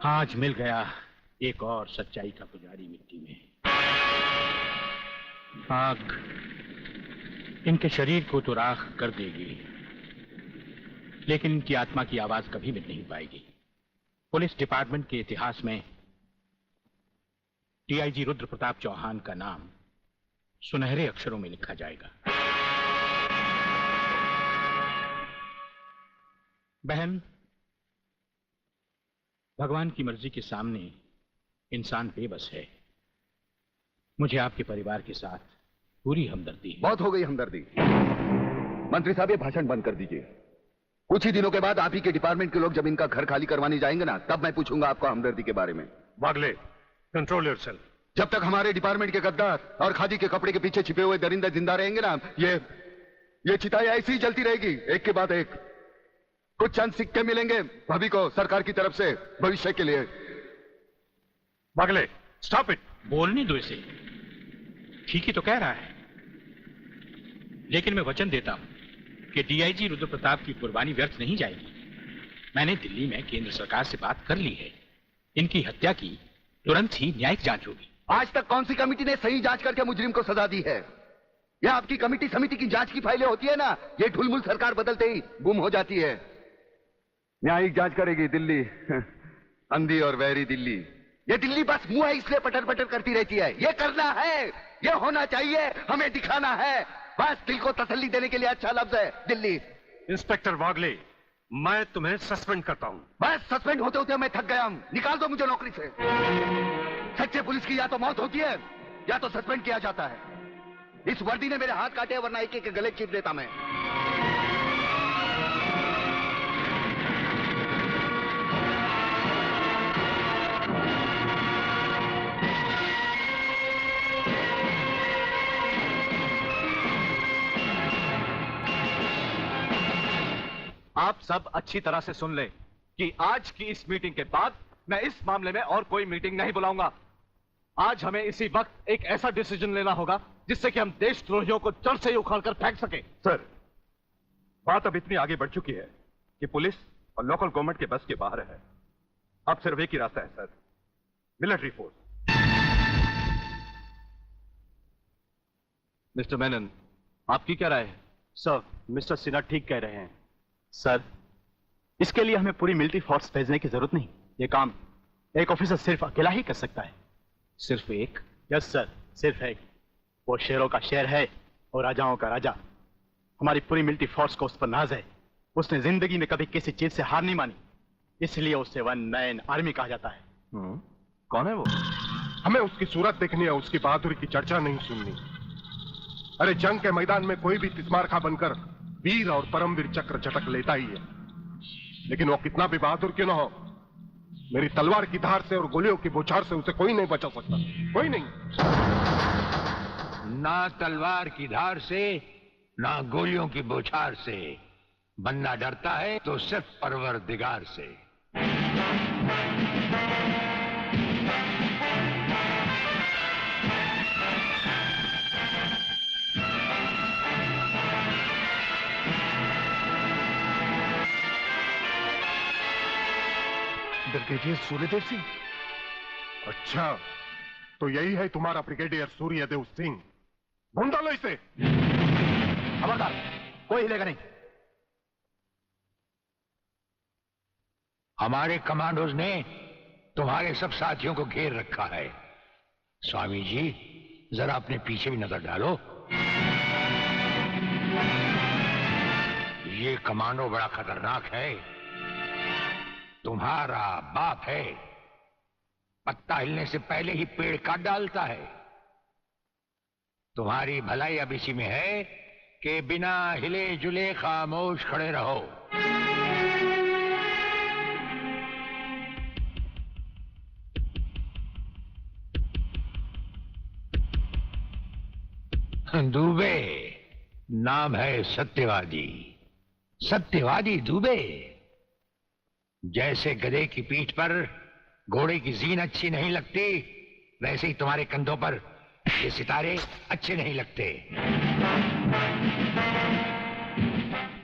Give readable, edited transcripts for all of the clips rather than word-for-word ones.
आज मिल गया एक और सच्चाई का पुजारी मिट्टी में। आग इनके शरीर को तो राख कर देगी, लेकिन इनकी आत्मा की आवाज कभी मिट नहीं पाएगी। पुलिस डिपार्टमेंट के इतिहास में डीआईजी रुद्र प्रताप चौहान का नाम सुनहरे अक्षरों में लिखा जाएगा। बहन, भगवान की मर्जी के सामने इंसान बेबस है। मुझे आपके परिवार के साथ पूरी हमदर्दी है। बहुत हो गई हमदर्दी। मंत्री साहब, ये भाषण बंद कर दीजिए। कुछ ही दिनों के बाद आप ही के डिपार्टमेंट के लोग जब इनका घर खाली करवाने जाएंगे ना, तब मैं पूछूंगा आपको हमदर्दी के बारे में। Bagle, control yourself. जब तक हमारे डिपार्टमेंट के गद्दार और खादी के कपड़े के पीछे छिपे हुए दरिंदे जिंदा रहेंगे ना, ये चिताएं ऐसी ही जलती रहेगी, एक के बाद एक। कुछ चंद सिक्के मिलेंगे भाभी को सरकार की तरफ से भविष्य के लिए। Bagle, stop it. बोलने दो इसे, ठीक ही तो कह रहा है। लेकिन मैं वचन देता हूं कि डीआईजी रुद्र प्रताप की कुर्बानी व्यर्थ नहीं जाएगी। मैंने दिल्ली में केंद्र सरकार से बात कर ली है। इनकी हत्या की तुरंत ही न्यायिक जांच होगी। आज तक कौन सी कमेटी ने सही जांच करके मुजरिम को सजा दी है? यह आपकी कमेटी समिति की जांच की फाइलें होती है ना, ये ढुलमुल सरकार बदलते ही गुम हो जाती है। न्यायिक जांच करेगी दिल्ली, अंधी और वैरी दिल्ली। ये दिल्ली बस मुंह है इसलिए पटर पटर करती रहती है। ये करना है, ये होना चाहिए, हमें दिखाना है। बस दिल को तसल्ली देने के लिए अच्छा लफ्ज है दिल्ली। इंस्पेक्टर वागले, मैं तुम्हें सस्पेंड करता हूं। बस सस्पेंड होते होते मैं थक गया हूं। निकाल दो मुझे नौकरी से। सच्चे पुलिस की या तो मौत होती है या तो सस्पेंड किया जाता है। इस वर्दी ने मेरे हाथ काटे, वरना एक एक गले चीर देता मैं। आप सब अच्छी तरह से सुन लें कि आज की इस मीटिंग के बाद मैं इस मामले में और कोई मीटिंग नहीं बुलाऊंगा। आज हमें इसी वक्त एक ऐसा डिसीजन लेना होगा जिससे कि हम देशद्रोहियों को जड़ से ही उखाड़कर फेंक सके। सर, बात अब इतनी आगे बढ़ चुकी है कि पुलिस और लोकल गवर्नमेंट के बस के बाहर है। अब सिर्फ एक ही रास्ता है sir, military force. Mister Menon, आपकी क्या राय है? सर, मिस्टर सिन्हा ठीक कह रहे हैं। सर, इसके लिए हमें पूरी मिलिट्री फोर्स भेजने की जरूरत नहीं। ये काम एक ऑफिसर सिर्फ अकेला ही कर सकता है। सिर्फ एक? यस सर, सिर्फ एक। वो शेरों का शेर है और राजाओं का राजा। हमारी पूरी मिलिट्री फोर्स को उस पर नाज है। उसने जिंदगी में कभी किसी चीज से हार नहीं मानी, इसलिए उसे वन मैन आर्मी कहा जाता है। कौन है वो? हमें उसकी सूरत देखनी है, उसकी बहादुरी की चर्चा नहीं सुननी। अरे जंग के मैदान में कोई भी तिस्मारखा बनकर वीर और परमवीर चक्र झटक लेता ही है, लेकिन वो कितना भी बहादुर क्यों ना हो, मेरी तलवार की धार से और गोलियों की बौछार से उसे कोई नहीं बचा सकता। कोई नहीं। ना तलवार की धार से, ना गोलियों की बौछार से। बंदा डरता है तो सिर्फ परवरदिगार से। ब्रिगेडियर सूर्यदेव सिंह? अच्छा, तो यही है तुम्हारा ब्रिगेडियर सूर्यदेव सिंह। ढूंढ डालो इसे। खबरदार, कोई हिलेगा नहीं। हमारे कमांडोज ने तुम्हारे सब साथियों को घेर रखा है। स्वामी जी, जरा अपने पीछे भी नजर डालो। ये कमांडो बड़ा खतरनाक है। तुम्हारा बाप है, पत्ता हिलने से पहले ही पेड़ काट डालता है। तुम्हारी भलाई अब इसी में है कि बिना हिले जुले खामोश खड़े रहो। दुबे नाम है सत्यवादी। सत्यवादी दुबे। जैसे गधे की पीठ पर घोड़े की जीन अच्छी नहीं लगती, वैसे ही तुम्हारे कंधों पर ये सितारे अच्छे नहीं लगते।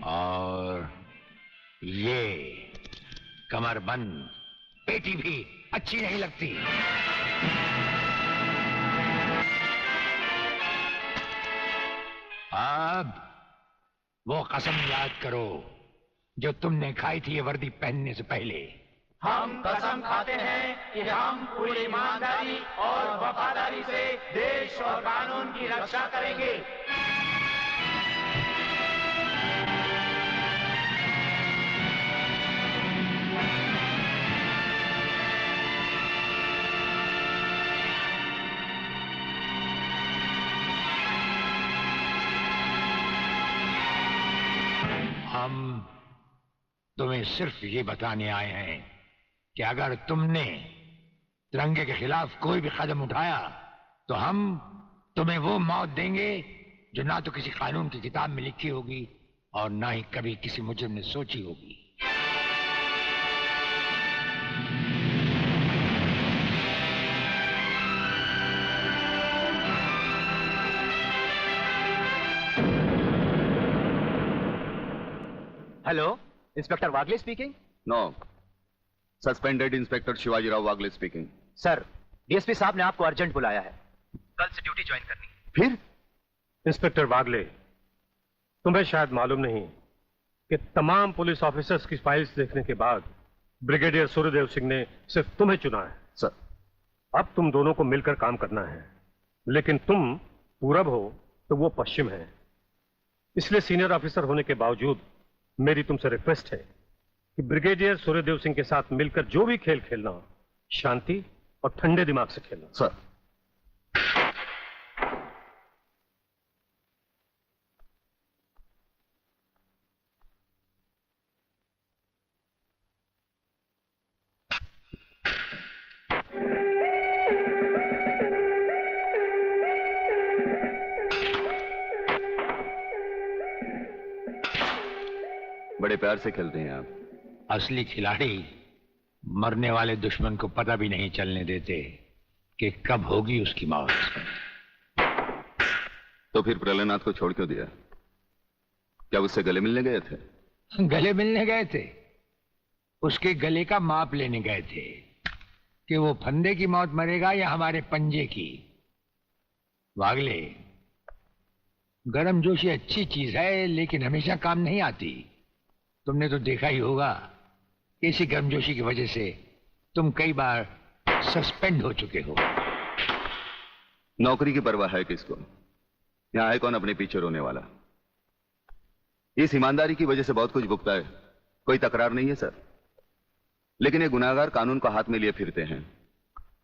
और ये कमरबंद बेटी भी अच्छी नहीं लगती। अब वो कसम याद करो जो तुमने खाई थी ये वर्दी पहनने से पहले। हम कसम खाते हैं कि हम पूरी ईमानदारी और वफादारी से देश और कानून की रक्षा करेंगे। हम तुम्हें सिर्फ ये बताने आए हैं कि अगर तुमने तिरंगे के खिलाफ कोई भी कदम उठाया तो हम तुम्हें वो मौत देंगे जो ना तो किसी कानून की किताब में लिखी होगी और ना ही कभी किसी मुजरिम ने सोची होगी। Hello, inspector Wagle speaking. No, suspended inspector Shivajirao Wagle speaking. Sir, DSP साहब ने आपको अर्जेंट बुलाया है, कल से ड्यूटी ज्वाइन करनी है। फिर इंस्पेक्टर वागले, तुम्हें शायद मालूम नहीं कि तमाम पुलिस ऑफिसर्स की फाइल्स देखने के बाद ब्रिगेडियर सूर्यदेव सिंह ने सिर्फ तुम्हें चुना है। सर, अब तुम दोनों को मिलकर काम करना है, लेकिन तुम पूरब हो तो वो पश्चिम है। इसलिए सीनियर ऑफिसर होने के बावजूद मेरी तुमसे रिक्वेस्ट है कि ब्रिगेडियर सूर्यदेव सिंह के साथ मिलकर जो भी खेल खेलना हो, शांति और ठंडे दिमाग से खेलना। सर, बड़े प्यार से खेलते हैं आप। असली खिलाड़ी मरने वाले दुश्मन को पता भी नहीं चलने देते कि कब होगी उसकी मौत। तो फिर प्रलयनाथ को छोड़ क्यों दिया? क्या उससे गले मिलने गए थे? गले मिलने गए थे, उसके गले का माप लेने गए थे कि वो फंदे की मौत मरेगा या हमारे पंजे की। वागले, गर्मजोशी अच्छी चीज है लेकिन हमेशा काम नहीं आती। तुमने तो देखा ही होगा कि इसी गर्मजोशी की वजह से तुम कई बार सस्पेंड हो चुके हो। नौकरी की परवाह है किसको? यहां है कौन अपने पीछे रोने वाला? इस ईमानदारी की वजह से बहुत कुछ भुगता है, कोई तकरार नहीं है सर। लेकिन ये गुनाहगार कानून को हाथ में लिए फिरते हैं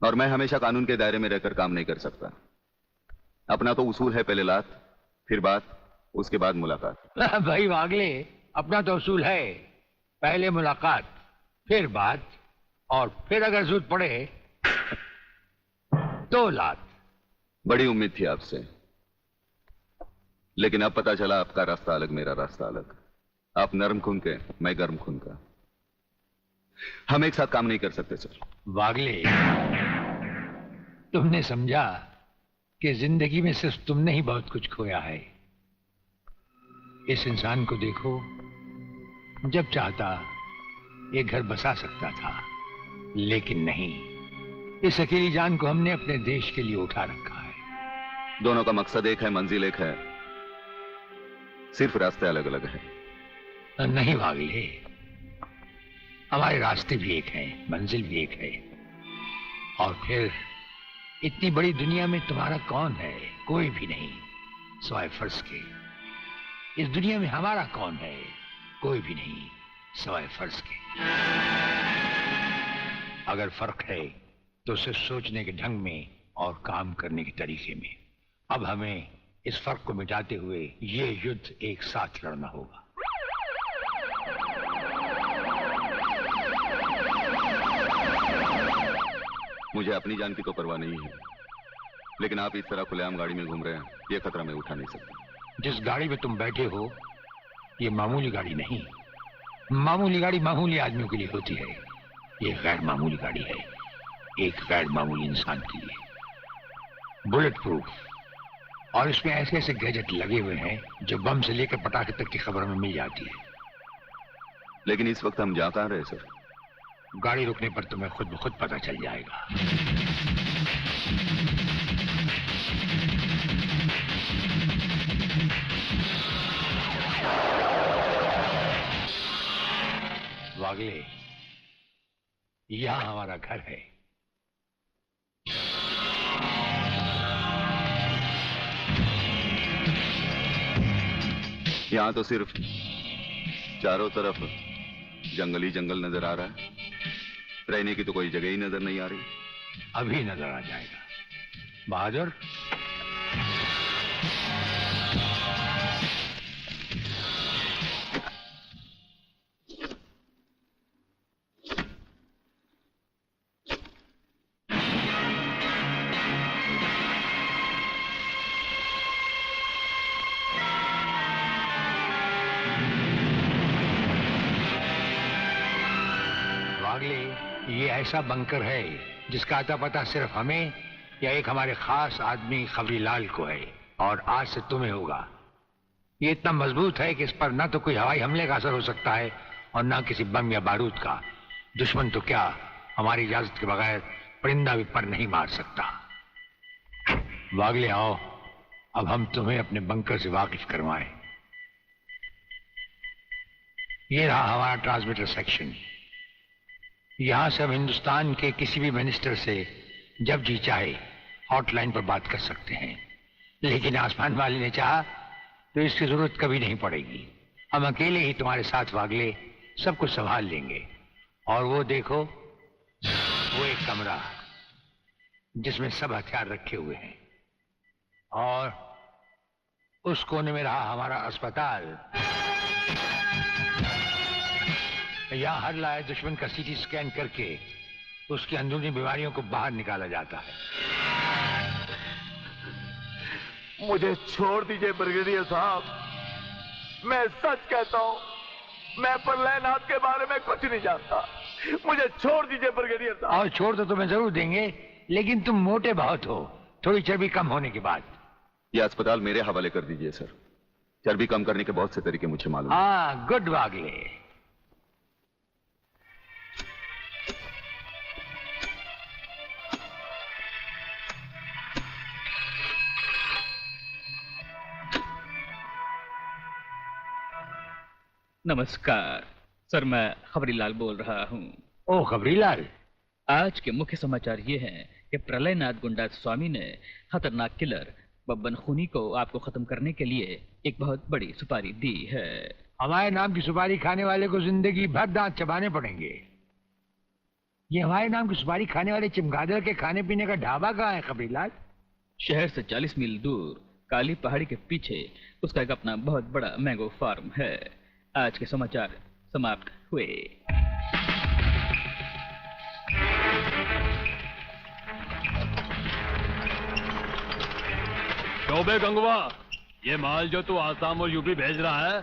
और मैं हमेशा कानून के दायरे में रहकर काम नहीं कर सकता। अपना तो उसूल है, पहले लात, फिर बात, उसके बाद मुलाकात। भाई वागले, अपना तो उसूल है, पहले मुलाकात, फिर बात, और फिर अगर जरूरत पड़े तो लात। बड़ी उम्मीद थी आपसे, लेकिन अब पता चला आपका रास्ता अलग, मेरा रास्ता अलग। आप नरम खून के, मैं गर्म खून का। हम एक साथ काम नहीं कर सकते सर। वागले, तुमने समझा कि जिंदगी में सिर्फ तुमने ही बहुत कुछ खोया है। इस इंसान को देखो, जब चाहता ये घर बसा सकता था, लेकिन नहीं, इस अकेली जान को हमने अपने देश के लिए उठा रखा है। दोनों का मकसद एक है, मंजिल एक है, सिर्फ रास्ते अलग अलग हैं। नहीं वागले, हमारे रास्ते भी एक हैं, मंजिल भी एक है। और फिर इतनी बड़ी दुनिया में तुम्हारा कौन है? कोई भी नहीं, सिवाय फर्ज के। इस दुनिया में हमारा कौन है? कोई भी नहीं, सिवाय फर्ज के। अगर फर्क है तो सिर्फ सोचने के ढंग में और काम करने के तरीके में। अब हमें इस फर्क को मिटाते हुए ये युद्ध एक साथ लड़ना होगा। मुझे अपनी जान की तो परवाह नहीं है, लेकिन आप इस तरह खुलेआम गाड़ी में घूम रहे हैं, ये खतरा मैं उठा नहीं सकता। जिस गाड़ी में तुम बैठे हो ये मामूली गाड़ी नहीं। मामूली गाड़ी मामूली आदमियों के लिए होती है, ये गैर मामूली गाड़ी है, एक गैर मामूली इंसान के लिए। बुलेट प्रूफ, और इसमें ऐसे ऐसे गैजेट लगे हुए हैं जो बम से लेकर पटाखे तक की खबर हमें मिल जाती है। लेकिन इस वक्त हम जा कहां रहे सर? गाड़ी रुकने पर तुम्हें खुद ब खुद पता चल जाएगा। वागले, यहां हमारा घर है। यहाँ तो सिर्फ चारों तरफ जंगल ही जंगल नजर आ रहा है, रहने की तो कोई जगह ही नजर नहीं आ रही। अभी नजर आ जाएगा। बहादुर, ये ऐसा बंकर है जिसका अता पता सिर्फ हमें या एक हमारे खास आदमी खबरीलाल को है, और आज से तुम्हें होगा। ये इतना मजबूत है कि इस पर ना तो कोई हवाई हमले का असर हो सकता है और ना किसी बम या बारूद का। दुश्मन तो क्या, हमारी इजाजत के बगैर परिंदा भी पर नहीं मार सकता। वागले आओ, अब हम तुम्हें अपने बंकर से वाकिफ करवाएं। ये रहा हमारा ट्रांसमीटर सेक्शन। यहां से हम हिंदुस्तान के किसी भी मिनिस्टर से जब जी चाहे हॉटलाइन पर बात कर सकते हैं, लेकिन आसमान वाले ने चाहा तो इसकी जरूरत कभी नहीं पड़ेगी। हम अकेले ही तुम्हारे साथ वागले सब कुछ संभाल लेंगे। और वो देखो, वो एक कमरा जिसमें सब हथियार रखे हुए हैं, और उस कोने में रहा हमारा अस्पताल। यहाँ हर लाए दुश्मन का सीटी स्कैन करके उसकी अंदरूनी बीमारियों को बाहर निकाला जाता है। मुझे छोड़ दीजिए ब्रिगेडियर साहब, मैं सच कहता हूँ, मैं प्रलयनाथ के बारे में कुछ नहीं जानता। मुझे छोड़ दीजिए ब्रिगेडियर साहब। और छोड़ तो तुम्हें जरूर देंगे, लेकिन तुम मोटे बहुत हो, थोड़ी चर्बी कम होने के बाद। ये अस्पताल मेरे हवाले कर दीजिए सर। चर्बी कम करने के बहुत से तरीके मुझे मालूम है। हाँ, गुड वागले। नमस्कार सर, मैं खबरीलाल बोल रहा हूँ। ओ खबरीलाल, आज के मुख्य समाचार ये हैं कि प्रलयनाथ गुंडा स्वामी ने खतरनाक किलर बब्बन खूनी को आपको खत्म करने के लिए एक बहुत बड़ी सुपारी दी है। हमारे नाम की सुपारी खाने वाले को जिंदगी भर दांत चबाने पड़ेंगे। ये हमारे नाम की सुपारी खाने वाले चमगादड़ के खाने पीने का ढाबा कहाँ है खबरीलाल? शहर से 40 मील दूर काली पहाड़ी के पीछे उसका एक अपना बहुत बड़ा मैंगो फार्म है। आज के समाचार समाप्त हुए। चौबे गंगवा, ये माल जो तू आसाम और यूपी भेज रहा है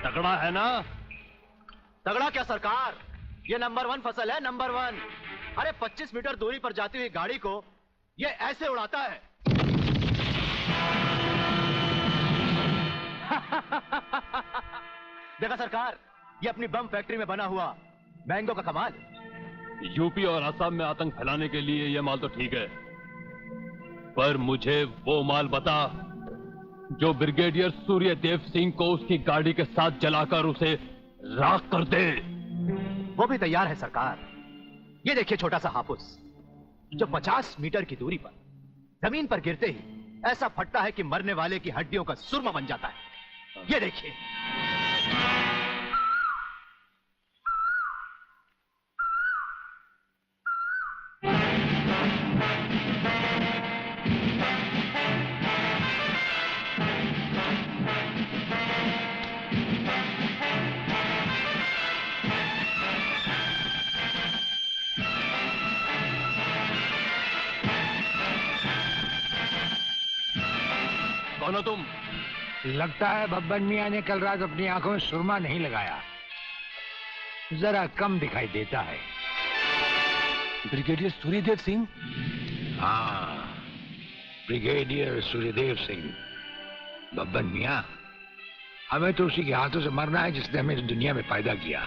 तगड़ा है ना? तगड़ा क्या सरकार, ये नंबर 1 फसल है, नंबर 1। अरे 25 मीटर दूरी पर जाती हुई गाड़ी को ये ऐसे उड़ाता है। देखा सरकार, ये अपनी बम फैक्ट्री में बना हुआ मैंगो का कमाल। यूपी और असम में आतंक फैलाने के लिए ये माल तो ठीक है, पर मुझे वो माल बता जो ब्रिगेडियर सूर्यदेव सिंह को उसकी गाड़ी के साथ जलाकर उसे राख कर दे। वो भी तैयार है सरकार। ये देखिए छोटा सा हापुस जो 50 मीटर की दूरी पर जमीन पर गिरते ही ऐसा फटता है कि मरने वाले की हड्डियों का सुरमा बन जाता है। ये देखिए। कौन हो तुम? लगता है बब्बन मियां ने कल रात अपनी आंखों में सुरमा नहीं लगाया, जरा कम दिखाई देता है। ब्रिगेडियर सूर्यदेव सिंह? हाँ, ब्रिगेडियर सूर्यदेव सिंह। बब्बन मियां, हमें तो उसी के हाथों से मरना है जिसने हमें इस दुनिया में पैदा किया।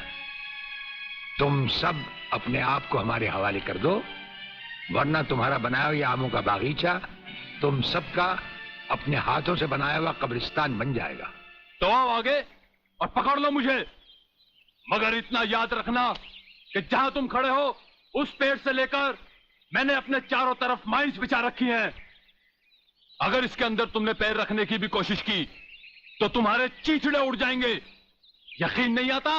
तुम सब अपने आप को हमारे हवाले कर दो, वरना तुम्हारा बनाया हुआ आमों का बागीचा तुम सबका अपने हाथों से बनाया हुआ कब्रिस्तान बन जाएगा। तो आओ आगे और पकड़ लो मुझे, मगर इतना याद रखना कि जहां तुम खड़े हो उस पेड़ से लेकर मैंने अपने चारों तरफ माइंस बिछा रखी हैं। अगर इसके अंदर तुमने पैर रखने की भी कोशिश की तो तुम्हारे चीचड़े उड़ जाएंगे। यकीन नहीं आता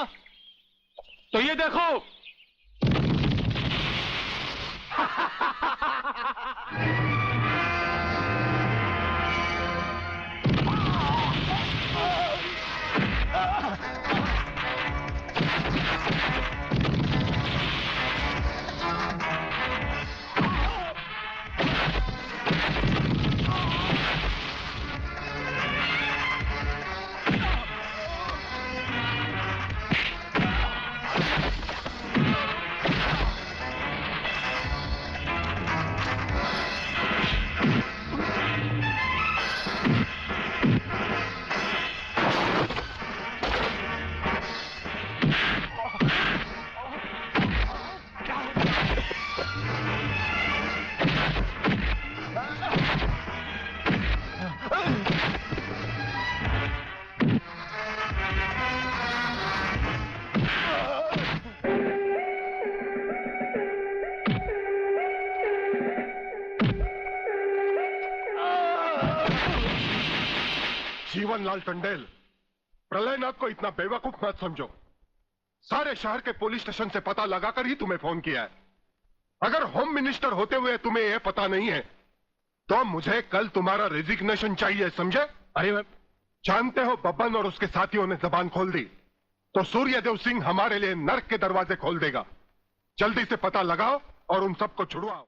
तो ये देखो। जीवनलाल टंडेल, प्रलयनाथ को इतना बेवकूफ मत समझो। सारे शहर के पुलिस स्टेशन से पता लगाकर ही तुम्हें फोन किया है। अगर होम मिनिस्टर होते हुए तुम्हें यह पता नहीं है तो मुझे कल तुम्हारा रेजिग्नेशन चाहिए, समझे? अरे मैं जानते हो बब्बन और उसके साथियों ने जबान खोल दी तो सूर्यदेव सिंह हमारे लिए नर्क के दरवाजे खोल देगा। जल्दी से पता लगाओ और उन सबको छुड़वाओ।